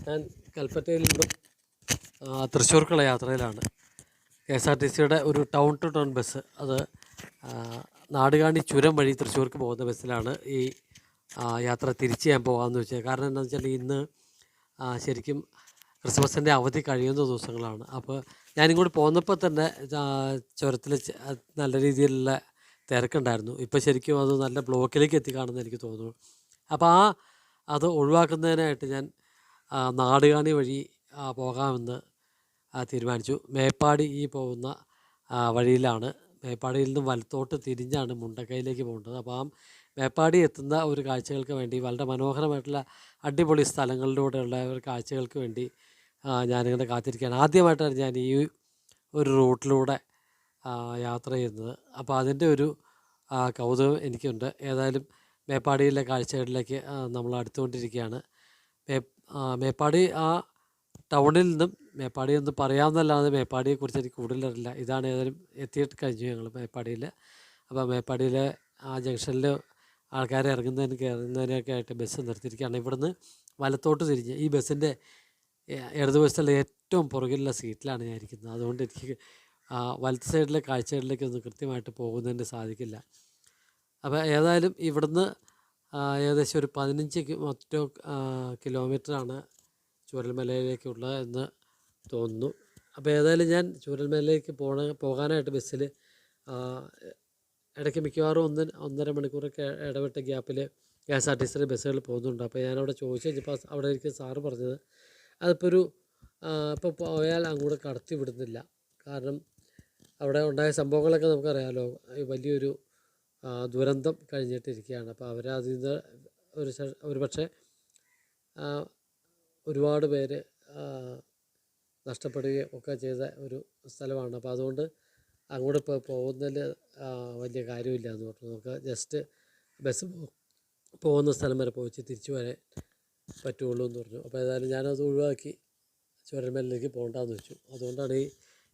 ഞാൻ കൽപ്പറ്റയിൽ നിന്നും തൃശ്ശൂർക്കുള്ള യാത്രയിലാണ്. KSRTCയുടെ ഒരു ടൗൺ ടു ടൗൺ ബസ്. അത് നാടുകാണി ചുരം വഴി തൃശ്ശൂർക്ക് പോകുന്ന ബസ്സിലാണ് ഈ യാത്ര തിരിച്ച് ഞാൻ പോകാമെന്ന് വെച്ചത്. കാരണം എന്താണെന്ന് വെച്ചാൽ ഇന്ന് ശരിക്കും ക്രിസ്മസിൻ്റെ അവധി കഴിയുന്ന ദിവസങ്ങളാണ്. അപ്പോൾ ഞാനിങ്ങോട്ട് പോന്നപ്പോൾ തന്നെ ചുരത്തിൽ നല്ല രീതിയിലുള്ള തിരക്കുണ്ടായിരുന്നു. ഇപ്പോൾ ശരിക്കും അത് നല്ല ബ്ലോക്കിലേക്ക് എത്തിക്കാണെന്ന് എനിക്ക് തോന്നുന്നു. അപ്പോൾ അത് ഒഴിവാക്കുന്നതിനായിട്ട് ഞാൻ നാടുകാണി വഴി പോകാമെന്ന് തീരുമാനിച്ചു. മേപ്പാടി പോകുന്ന വഴിയിലാണ്. മേപ്പാടിയിൽ നിന്ന് വലത്തോട്ട് തിരിഞ്ഞാണ് മുണ്ടക്കൈയിലേക്ക് പോകേണ്ടത്. അപ്പോൾ മേപ്പാടി എത്തുന്ന ഒരു കാഴ്ചകൾക്ക് വേണ്ടി, വളരെ മനോഹരമായിട്ടുള്ള അടിപൊളി സ്ഥലങ്ങളിലൂടെയുള്ള ഒരു കാഴ്ചകൾക്ക് വേണ്ടി ഞാനിങ്ങനെ കാത്തിരിക്കുകയാണ്. ആദ്യമായിട്ടാണ് ഞാൻ ഈ ഒരു റൂട്ടിലൂടെ യാത്ര ചെയ്യുന്നത്. അപ്പോൾ അതിൻ്റെ ഒരു കൗതുകം എനിക്കുണ്ട്. ഏതായാലും മേപ്പാടിയിലെ കാഴ്ചകളിലേക്ക് നമ്മൾ അടുത്തുകൊണ്ടിരിക്കുകയാണ്. മേപ്പാടി ടൗണിൽ നിന്നും മേപ്പാടി എന്ന് പറയാമെന്നല്ലാതെ മേപ്പാടിയെക്കുറിച്ച് എനിക്ക് കൂടുതലറിയില്ല. ഇതാണ് ഏതായാലും എത്തിയിട്ട് കഴിഞ്ഞു ഞങ്ങൾ മേപ്പാടിയിൽ. അപ്പോൾ മേപ്പാടിയിലെ ജംഗ്ഷനിൽ ആൾക്കാരെ ഇറങ്ങുന്നതിനും കയറുന്നതിനൊക്കെ ആയിട്ട് ബസ് നിർത്തിയിരിക്കുകയാണ്. ഇവിടുന്ന് വലത്തോട്ട് തിരിഞ്ഞ് ഈ ബസ്സിൻ്റെ ഇടതുവശത്തുള്ള ഏറ്റവും പുറകിലുള്ള സീറ്റിലാണ് ഞാൻ ഇരിക്കുന്നത്. അതുകൊണ്ട് എനിക്ക് വലത്ത് സൈഡിലെ കാഴ്ചകളിലേക്കൊന്നും കൃത്യമായിട്ട് പോകുന്നതിന് സാധിക്കില്ല. അപ്പോൾ ഏതായാലും ഇവിടുന്ന് ഏകദേശം ഒരു 15 മറ്റോ കിലോമീറ്ററാണ് ചൂരൽമലയിലേക്കുള്ളത് എന്ന് തോന്നുന്നു. അപ്പോൾ ഏതായാലും ഞാൻ ചൂരൽമലയിലേക്ക് പോകാനായിട്ട് ബസ്സിൽ ഇടയ്ക്ക് മിക്കവാറും 1.5 മണിക്കൂറൊക്കെ ഇടവിട്ട ഗ്യാപ്പിൽ KSRTCയുടെ ബസ്സുകൾ പോകുന്നുണ്ട്. അപ്പോൾ ഞാനവിടെ ചോദിച്ചു കഴിഞ്ഞപ്പോൾ അവിടെ ഇരിക്കുന്ന സാറ് പറഞ്ഞത് അതിപ്പോൾ ഇപ്പോൾ പോയാൽ അങ്ങോട്ട് കടത്തി വിടുന്നില്ല. കാരണം അവിടെ ഉണ്ടായ സംഭവങ്ങളൊക്കെ നമുക്കറിയാമല്ലോ. വലിയൊരു ദുരന്തം കഴിഞ്ഞിട്ടിരിക്കുകയാണ്. അപ്പോൾ അവരതിൽ നിന്ന് ഒരു പക്ഷേ ഒരുപാട് പേര് നഷ്ടപ്പെടുകയും ഒക്കെ ചെയ്ത ഒരു സ്ഥലമാണ്. അപ്പോൾ അതുകൊണ്ട് അങ്ങോട്ട് ഇപ്പോൾ പോകുന്നതിൽ വലിയ കാര്യമില്ല എന്ന് പറഞ്ഞു. നമുക്ക് ജസ്റ്റ് ബസ് പോകുന്ന സ്ഥലം വരെ പോയിച്ച് തിരിച്ചു വരാൻ പറ്റുള്ളൂ എന്ന് പറഞ്ഞു. അപ്പോൾ ഏതായാലും ഞാനത് ഒഴിവാക്കി ചുരൽമലയിലേക്ക് പോകണ്ടെന്ന് വെച്ചു. അതുകൊണ്ടാണ്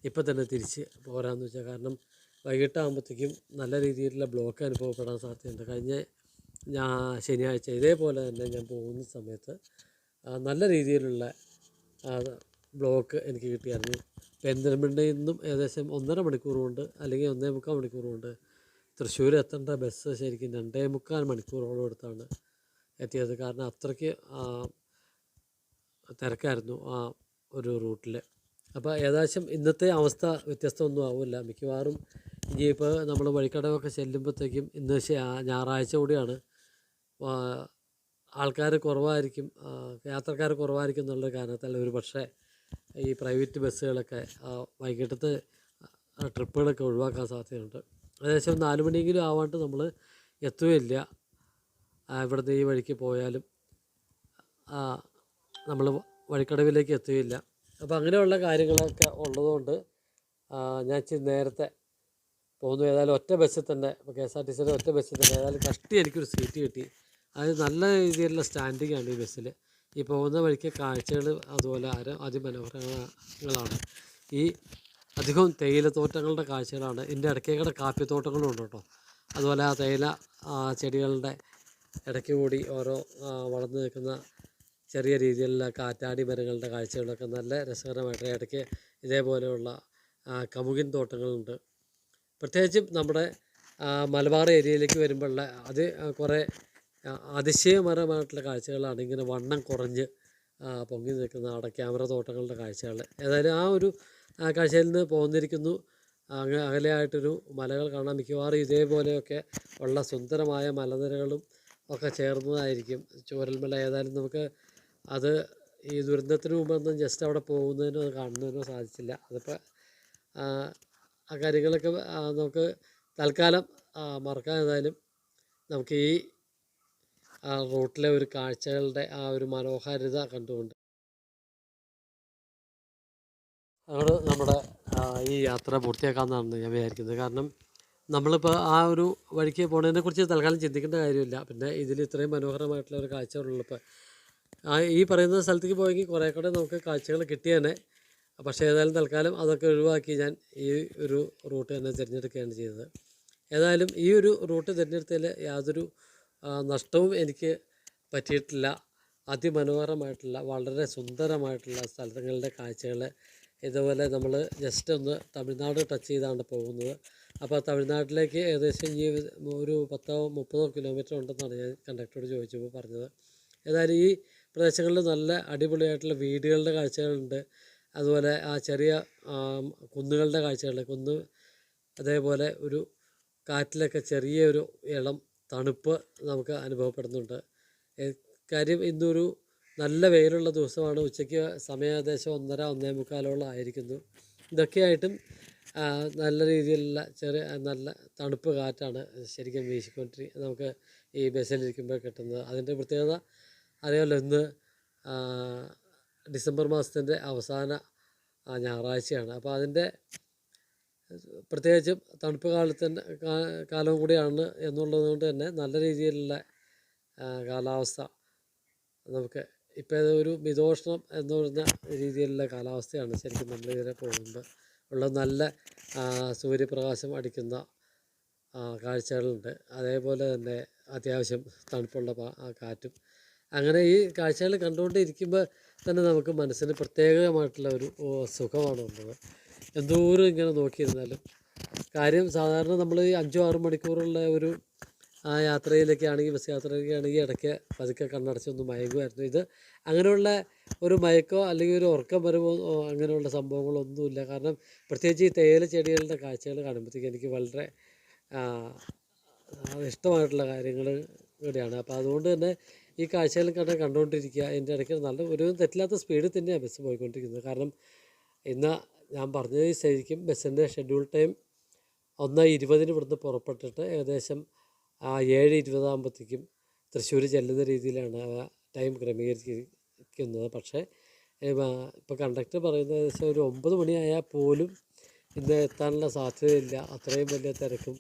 ഇപ്പം തന്നെ തിരിച്ച് പോരാമെന്ന് വെച്ചാൽ. കാരണം വൈകിട്ടാകുമ്പോഴത്തേക്കും നല്ല രീതിയിലുള്ള ബ്ലോക്ക് അനുഭവപ്പെടാൻ സാധ്യതയുണ്ട്. കഴിഞ്ഞ ശനിയാഴ്ച ഇതേപോലെ തന്നെ ഞാൻ പോകുന്ന സമയത്ത് നല്ല രീതിയിലുള്ള ബ്ലോക്ക് എനിക്ക് കിട്ടിയായിരുന്നു. പെരിന്തൽമണ്ണയിൽ നിന്നും ഏകദേശം 1.5 മണിക്കൂർ കൊണ്ട് അല്ലെങ്കിൽ 1.25 മണിക്കൂർ കൊണ്ട് തൃശ്ശൂർ എത്തേണ്ട ബസ് ശരിക്കും 2.25 മണിക്കൂറോളം എടുത്താണ് എത്തിയത്. കാരണം അത്രയ്ക്ക് തിരക്കായിരുന്നു ആ ഒരു റൂട്ടിൽ. അപ്പോൾ ഏകദേശം ഇന്നത്തെ അവസ്ഥ വ്യത്യസ്തമൊന്നും ആവില്ല. മിക്കവാറും ഇനിയിപ്പോൾ നമ്മൾ വഴിക്കടവൊക്കെ ചെല്ലുമ്പോഴത്തേക്കും ഇന്ന് ഞായറാഴ്ച കൂടിയാണ്, ആൾക്കാർ കുറവായിരിക്കും, യാത്രക്കാർ കുറവായിരിക്കും എന്നുള്ള കാരണത്താൽ ഒരു പക്ഷേ ഈ പ്രൈവറ്റ് ബസ്സുകളൊക്കെ വൈകിട്ടത്തെ ട്രിപ്പുകളൊക്കെ ഒഴിവാക്കാൻ സാധ്യതയുണ്ട്. ഏകദേശം 4 മണിയെങ്കിലും ആവാണ്ട് നമ്മൾ എത്തുകയില്ല. ഇവിടുന്ന് ഈ വഴിക്ക് പോയാലും നമ്മൾ വഴിക്കടവിലേക്ക് എത്തുകയില്ല. അപ്പോൾ അങ്ങനെയുള്ള കാര്യങ്ങളൊക്കെ ഉള്ളതുകൊണ്ട് ഞാൻ ഇച്ചിരി നേരത്തെ പോകുന്നു. ഏതായാലും ഒറ്റ ബസ്സിൽ തന്നെ, ഇപ്പോൾ KSRTCയുടെ ഒറ്റ ബസ്സിൽ തന്നെ ഏതായാലും കഷ്ടി എനിക്കൊരു സീറ്റ് കിട്ടി. അത് നല്ല രീതിയിലുള്ള സ്റ്റാൻഡിങ് ആണ് ഈ ബസ്സിൽ. ഈ പോകുന്ന വഴിക്ക് കാഴ്ചകൾ അതുപോലെ അതിമനോഹരങ്ങളാണ്. ഈ അധികവും തേയിലത്തോട്ടങ്ങളുടെ കാഴ്ചകളാണ്. ഇതിൻ്റെ ഇടയ്ക്കേടെ കാപ്പിത്തോട്ടങ്ങളും ഉണ്ട് കേട്ടോ. അതുപോലെ ആ തേയില ചെടികളുടെ ഇടയ്ക്ക് കൂടി ഓരോ വളർന്നു നിൽക്കുന്ന ചെറിയ രീതിയിലുള്ള കാറ്റാടി മരങ്ങളുടെ കാഴ്ചകളൊക്കെ നല്ല രസകരമായിട്ട്. ഇടയ്ക്ക് ഇതേപോലെയുള്ള കമുകിൻ തോട്ടങ്ങളുണ്ട്. പ്രത്യേകിച്ചും നമ്മുടെ മലബാർ ഏരിയയിലേക്ക് വരുമ്പോഴുള്ള കുറേ അതിശയകരമായിട്ടുള്ള കാഴ്ചകളാണ്. ഇങ്ങനെ വണ്ണം കുറഞ്ഞ് പൊങ്ങി നിൽക്കുന്ന അവിടെ ക്യാമറ തോട്ടങ്ങളുടെ കാഴ്ചകൾ. ഏതായാലും ആ ഒരു കാഴ്ചയിൽ നിന്ന് പോന്നിരിക്കുന്നു. അകലെയായിട്ടൊരു മലകൾ കാണാം. മിക്കവാറും ഇതേപോലെയൊക്കെ ഉള്ള സുന്ദരമായ മലനിരകളും ഒക്കെ ചേർന്നതായിരിക്കും ചൂരൽമല. ഏതായാലും നമുക്ക് അത് ഈ ദുരന്തത്തിന് മുമ്പൊന്നും ജസ്റ്റ് അവിടെ പോകുന്നതിനോ കാണുന്നതിനോ സാധിച്ചില്ല. അതിപ്പോൾ ആ കാര്യങ്ങളൊക്കെ നമുക്ക് തൽക്കാലം മറക്കാൻ. ഏതായാലും നമുക്ക് ഈ റൂട്ടിലെ ഒരു കാഴ്ചകളുടെ ആ ഒരു മനോഹാരിത കണ്ടുകൊണ്ട് അവിടെ നമ്മുടെ ഈ യാത്ര പൂർത്തിയാക്കാമെന്നാണ് ഞാൻ വിചാരിക്കുന്നത്. കാരണം നമ്മളിപ്പോൾ ആ ഒരു വഴിക്ക് പോകുന്നതിനെക്കുറിച്ച് തൽക്കാലം ചിന്തിക്കേണ്ട കാര്യമില്ല. പിന്നെ ഇതിൽ ഇത്രയും മനോഹരമായിട്ടുള്ള ഒരു കാഴ്ചകളുള്ളപ്പോൾ ഈ പറയുന്ന സ്ഥലത്തേക്ക് പോയെങ്കിൽ കുറേ കൂടെ നമുക്ക് കാഴ്ചകൾ കിട്ടിയേനെ. പക്ഷേ ഏതായാലും തൽക്കാലം അതൊക്കെ ഒഴിവാക്കി ഞാൻ ഈ ഒരു റൂട്ട് തന്നെ തിരഞ്ഞെടുക്കുകയാണ് ചെയ്തത്. ഏതായാലും ഈ ഒരു റൂട്ട് തിരഞ്ഞെടുത്തതിൽ യാതൊരു നഷ്ടവും എനിക്ക് പറ്റിയിട്ടില്ല. അതിമനോഹരമായിട്ടുള്ള വളരെ സുന്ദരമായിട്ടുള്ള സ്ഥലങ്ങളുടെ കാഴ്ചകൾ. ഇതുപോലെ നമ്മൾ ജസ്റ്റ് ഒന്ന് തമിഴ്നാട് ടച്ച് ചെയ്താണ് പോകുന്നത്. അപ്പോൾ തമിഴ്നാട്ടിലേക്ക് ഏകദേശം ഈ ഒരു 10-30 കിലോമീറ്റർ ഉണ്ടെന്നാണ് ഞാൻ കണ്ടക്ടറോട് ചോദിച്ചപ്പോൾ പറഞ്ഞത്. ഏതായാലും ഈ പ്രദേശങ്ങളിൽ നല്ല അടിപൊളിയായിട്ടുള്ള വീടുകളുടെ കാഴ്ചകളുണ്ട്. അതുപോലെ ആ ചെറിയ കുന്നുകളുടെ കാഴ്ചകൾ, അതേപോലെ ഒരു കാറ്റിലൊക്കെ ചെറിയൊരു ഇളം തണുപ്പ് നമുക്ക് അനുഭവപ്പെടുന്നുണ്ട്. കാര്യം ഇന്നൊരു നല്ല വെയിലുള്ള ദിവസമാണ്. ഉച്ചയ്ക്ക് സമയം ഏകദേശം 1:30-1:45 ആയിരിക്കുന്നു. ഇതൊക്കെയായിട്ടും നല്ല രീതിയിലുള്ള നല്ല തണുപ്പ് കാറ്റാണ് ശരിക്കും നമുക്ക് ഈ ബസ്സിലിരിക്കുമ്പോൾ കിട്ടുന്നത്. അതിൻ്റെ പ്രത്യേകത അറിയാമല്ലോ, ഇന്ന് ഡിസംബർ മാസത്തിൻ്റെ അവസാന ഞായറാഴ്ചയാണ്. അപ്പോൾ അതിൻ്റെ പ്രത്യേകിച്ചും തണുപ്പ് കാലവും കൂടിയാണ് എന്നുള്ളത് കൊണ്ട് തന്നെ നല്ല രീതിയിലുള്ള കാലാവസ്ഥ നമുക്ക് ഇപ്പോൾ ഒരു മിതോഷ്ണം എന്ന് പറഞ്ഞ രീതിയിലുള്ള കാലാവസ്ഥയാണ് ശരിക്കും നമ്മളിതിലെ പോകുമ്പോൾ ഉള്ള. നല്ല സൂര്യപ്രകാശം അടിക്കുന്ന കാഴ്ചകളുണ്ട്. അതേപോലെ തന്നെ അത്യാവശ്യം തണുപ്പുള്ള കാറ്റും. അങ്ങനെ ഈ കാഴ്ചകൾ കണ്ടുകൊണ്ടിരിക്കുമ്പോൾ തന്നെ നമുക്ക് മനസ്സിന് പ്രത്യേകമായിട്ടുള്ള ഒരു സുഖമാണ് ഉള്ളത്. എന്തോരം ഇങ്ങനെ നോക്കിയിരുന്നാലും. കാര്യം സാധാരണ നമ്മൾ ഈ 5-6 മണിക്കൂറുള്ള ഒരു യാത്രയിലൊക്കെ ആണെങ്കിൽ, ബസ് യാത്രയിലൊക്കെ ആണെങ്കിൽ ഇടയ്ക്ക് പതുക്കെ കണ്ണടച്ചൊന്ന് മയങ്ങുമായിരുന്നു. ഇത് അങ്ങനെയുള്ള ഒരു മയക്കോ അല്ലെങ്കിൽ ഒരു ഉറക്കം വരുമോ അങ്ങനെയുള്ള സംഭവങ്ങളൊന്നുമില്ല. കാരണം പ്രത്യേകിച്ച് ഈ തേയില ചെടികളുടെ കാഴ്ചകൾ കാണുമ്പോഴത്തേക്ക് എനിക്ക് വളരെ ഇഷ്ടമായിട്ടുള്ള കാര്യങ്ങൾ കൂടിയാണ്. അപ്പോൾ അതുകൊണ്ട് തന്നെ ഈ കാഴ്ചകൾ കണ്ടുകൊണ്ടിരിക്കുക. അതിൻ്റെ ഇടയ്ക്ക് നല്ല ഒരു തെറ്റില്ലാത്ത സ്പീഡിൽ തന്നെയാണ് ബസ് പോയിക്കൊണ്ടിരിക്കുന്നത്. കാരണം ഇന്ന് ഞാൻ പറഞ്ഞത് ശരിക്കും ബസ്സിൻ്റെ ഷെഡ്യൂൾ ടൈം 1:20 ഇവിടുന്ന് പുറപ്പെട്ടിട്ട് ഏകദേശം 7:20 ആകുമ്പോഴത്തേക്കും തൃശ്ശൂർ ചെല്ലുന്ന രീതിയിലാണ് ടൈം ക്രമീകരിക്കുന്നത്. പക്ഷേ ഇപ്പോൾ കണ്ടക്ടർ പറയുന്നത് ഏകദേശം ഒരു 9 മണിയായാൽ പോലും ഇന്ന് എത്താനുള്ള സാധ്യതയില്ല, അത്രയും വലിയ തിരക്കും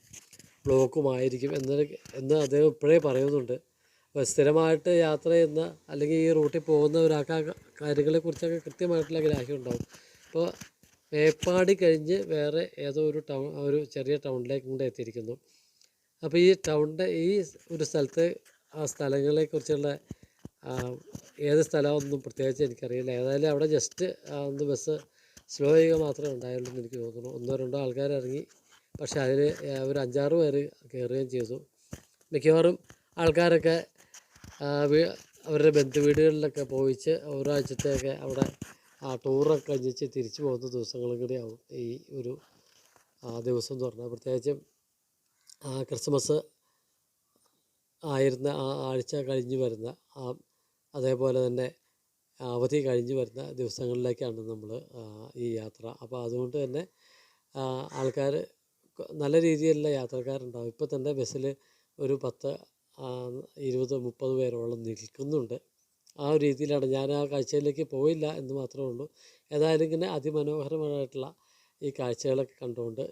ബ്ലോക്കുമായിരിക്കും എന്ന് അദ്ദേഹം ഇപ്പോഴേ പറയുന്നുണ്ട്. സ്ഥിരമായിട്ട് യാത്ര ചെയ്യുന്ന അല്ലെങ്കിൽ ഈ റൂട്ടിൽ പോകുന്ന ഒരാൾക്ക് ആ കാര്യങ്ങളെക്കുറിച്ചൊക്കെ കൃത്യമായിട്ടുള്ള ഗ്രാഹ്യം ഉണ്ടാവും. ഇപ്പോൾ മേപ്പാടി കഴിഞ്ഞ് വേറെ ഏതോ ഒരു ചെറിയ ടൗണിലേക്ക് കൊണ്ട് എത്തിയിരിക്കുന്നു. അപ്പോൾ ഈ ടൗണിൻ്റെ ഈ ഒരു സ്ഥലത്ത് ആ സ്ഥലങ്ങളെക്കുറിച്ചുള്ള ഏത് സ്ഥലമൊന്നും പ്രത്യേകിച്ച് എനിക്കറിയില്ല. ഏതായാലും അവിടെ ജസ്റ്റ് ഒന്ന് ബസ് സ്ലോ ചെയ്യുക മാത്രമേ ഉണ്ടായുള്ളൂ എന്ന് എനിക്ക് തോന്നുന്നു. 1-2 ആൾക്കാർ ഇറങ്ങി, പക്ഷേ അതിൽ ഒരു 5-6 പേര് കയറുകയും ചെയ്തു. മിക്കവാറും ആൾക്കാരൊക്കെ അവരുടെ ബന്ധുവീടുകളിലൊക്കെ പോയിച്ച് ഒരാഴ്ചത്തെയൊക്കെ അവിടെ ടൂറൊക്കെ കഴിഞ്ഞിട്ട് തിരിച്ചു പോകുന്ന ദിവസങ്ങളും കൂടിയാവും ഈ ഒരു ദിവസം എന്ന് പറഞ്ഞാൽ. പ്രത്യേകിച്ചും ക്രിസ്മസ് ആയിരുന്ന ആ ആഴ്ച കഴിഞ്ഞ് വരുന്ന അതേപോലെ തന്നെ അവധി കഴിഞ്ഞ് വരുന്ന ദിവസങ്ങളിലേക്കാണ് നമ്മൾ ഈ യാത്ര. അപ്പോൾ അതുകൊണ്ട് തന്നെ ആൾക്കാർ നല്ല രീതിയിലുള്ള യാത്രക്കാരുണ്ടാവും. ഇപ്പോൾ തന്നെ ബസ്സിൽ ഒരു 10-20-30 പേരോളം നിൽക്കുന്നുണ്ട്. ആ ഒരു രീതിയിലാണ്. ഞാൻ ആ കാഴ്ചയിലേക്ക് പോയില്ല എന്ന് മാത്രമേ ഉള്ളൂ. ഏതായാലും ഇങ്ങനെ അതിമനോഹരമായിട്ടുള്ള ഈ കാഴ്ചകളൊക്കെ കണ്ടുകൊണ്ട്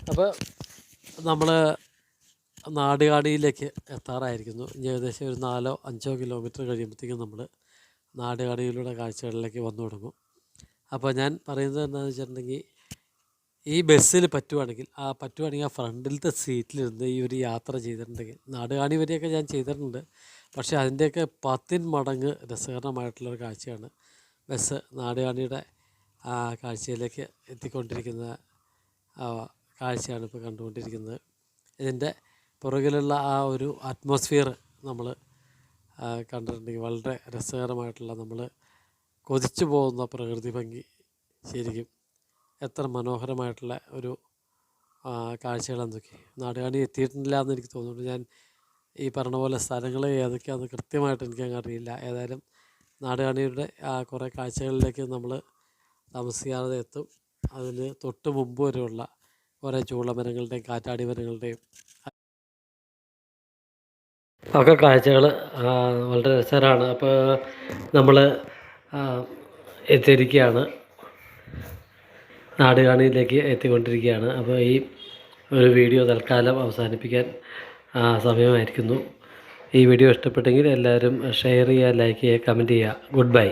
അപ്പോൾ നമ്മൾ നാടുകാണിയിലേക്ക് എത്താറായിരിക്കുന്നു. ഇനി ഏകദേശം ഒരു 4-5 കിലോമീറ്റർ കഴിയുമ്പോഴത്തേക്കും നമ്മൾ നാടുകാണിയിലൂടെ കാഴ്ചകളിലേക്ക് വന്നു തുടങ്ങും. അപ്പോൾ ഞാൻ പറയുന്നത് എന്താണെന്ന് വെച്ചിട്ടുണ്ടെങ്കിൽ, ഈ ബസ്സിൽ പറ്റുവാണെങ്കിൽ ആ ഫ്രണ്ടിലത്തെ സീറ്റിലിരുന്ന് ഈ ഒരു യാത്ര ചെയ്തിട്ടുണ്ടെങ്കിൽ, നാടുകാണി വരെയൊക്കെ ഞാൻ ചെയ്തിട്ടുണ്ട്, പക്ഷേ അതിൻ്റെയൊക്കെ 10 മടങ്ങ് രസകരമായിട്ടുള്ളൊരു കാഴ്ചയാണ് ബസ് നാടുകാണിയുടെ കാഴ്ചയിലേക്ക് എത്തിക്കൊണ്ടിരിക്കുന്ന കാഴ്ചയാണ് ഇപ്പോൾ കണ്ടുകൊണ്ടിരിക്കുന്നത്. ഇതിൻ്റെ പുറകിലുള്ള ആ ഒരു അറ്റ്മോസ്ഫിയർ നമ്മൾ കണ്ടിട്ടുണ്ടെങ്കിൽ വളരെ രസകരമായിട്ടുള്ള, നമ്മൾ കൊതിച്ചു പോകുന്ന പ്രകൃതി ഭംഗി, ശരിക്കും എത്ര മനോഹരമായിട്ടുള്ള ഒരു കാഴ്ചകളെന്തൊക്കെ. നാടുകാണി എത്തിയിട്ടില്ല എന്ന് എനിക്ക് തോന്നുന്നു. ഞാൻ ഈ പറഞ്ഞ പോലെ സ്ഥലങ്ങൾ ഏതൊക്കെയാണെന്ന് കൃത്യമായിട്ട് എനിക്കങ്ങ് അറിയില്ല. ഏതായാലും നാടുകാണിയുടെ കുറേ കാഴ്ചകളിലേക്ക് നമ്മൾ താമസിയാതെ എത്തും. അതിന് തൊട്ട് മുമ്പ് വരെയുള്ള കുറേ ചൂളമരങ്ങളുടെയും കാറ്റാടി മരങ്ങളുടെയും ഒക്കെ കാഴ്ചകൾ വളരെ രസകരമാണ്. അപ്പോൾ നമ്മൾ എത്തിയിരിക്കുകയാണ്, നാടുകാണിയിലേക്ക് എത്തിക്കൊണ്ടിരിക്കുകയാണ്. അപ്പോൾ ഈ ഒരു വീഡിയോ തൽക്കാലം അവസാനിപ്പിക്കാൻ സമയമായിരിക്കുന്നു. ഈ വീഡിയോ ഇഷ്ടപ്പെട്ടെങ്കിൽ എല്ലാവരും ഷെയർ ചെയ്യുക, ലൈക്ക് ചെയ്യുക, കമൻറ്റ് ചെയ്യുക. Good bye.